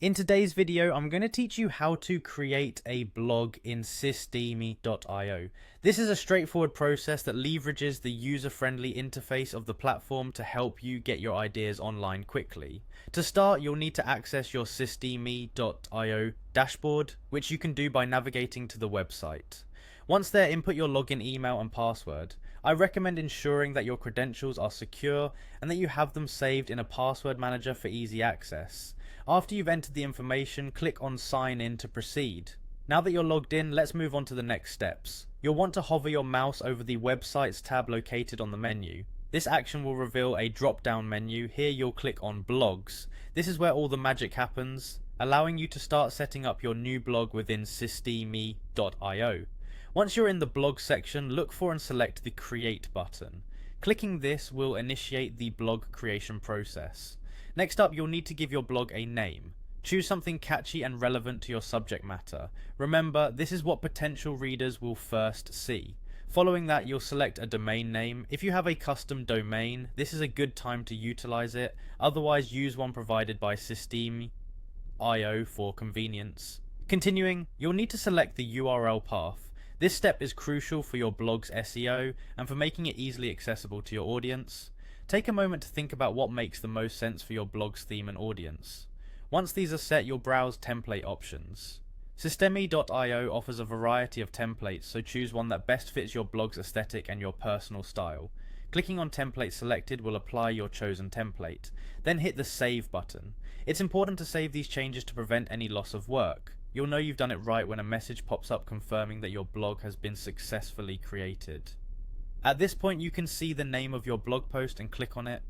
In today's video, I'm going to teach you how to create a blog in Systeme.io. This is a straightforward process that leverages the user-friendly interface of the platform to help you get your ideas online quickly. To start, you'll need to access your Systeme.io dashboard, which you can do by navigating to the website. Once there, input your login email and password. I recommend ensuring that your credentials are secure and that you have them saved in a password manager for easy access. After you've entered the information, click on sign in to proceed. Now that you're logged in, let's move on to the next steps. You'll want to hover your mouse over the websites tab located on the menu. This action will reveal a drop down menu. Here you'll click on blogs. This is where all the magic happens, allowing you to start setting up your new blog within Systeme.io. Once you're in the blog section, look for and select the create button. Clicking this will initiate the blog creation process. Next up, you'll need to give your blog a name. Choose something catchy and relevant to your subject matter. Remember, this is what potential readers will first see. Following that, you'll select a domain name. If you have a custom domain, this is a good time to utilize it. Otherwise, use one provided by Systeme.io for convenience. Continuing, you'll need to select the URL path. This step is crucial for your blog's SEO and for making it easily accessible to your audience. Take a moment to think about what makes the most sense for your blog's theme and audience. Once these are set, you'll browse template options. Systeme.io offers a variety of templates, so choose one that best fits your blog's aesthetic and your personal style. Clicking on template selected will apply your chosen template. Then hit the save button. It's important to save these changes to prevent any loss of work. You'll know you've done it right when a message pops up confirming that your blog has been successfully created. At this point, you can see the name of your blog post and click on it.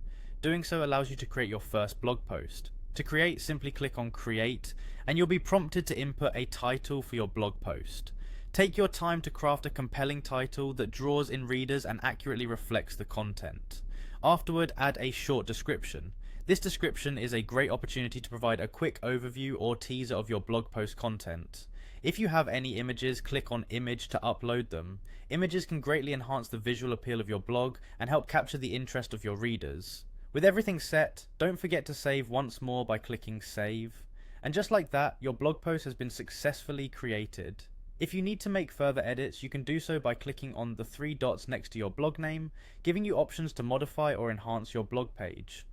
Doing so allows you to create your first blog post. To create, simply click on create and you'll be prompted to input a title for your blog post. Take your time to craft a compelling title that draws in readers and accurately reflects the content. Afterward, add a short description. This description is a great opportunity to provide a quick overview or teaser of your blog post content. If you have any images, click on image to upload them. Images can greatly enhance the visual appeal of your blog and help capture the interest of your readers. With everything set, don't forget to save once more by clicking save. And just like that, your blog post has been successfully created. If you need to make further edits, you can do so by clicking on the three dots next to your blog name, giving you options to modify or enhance your blog page.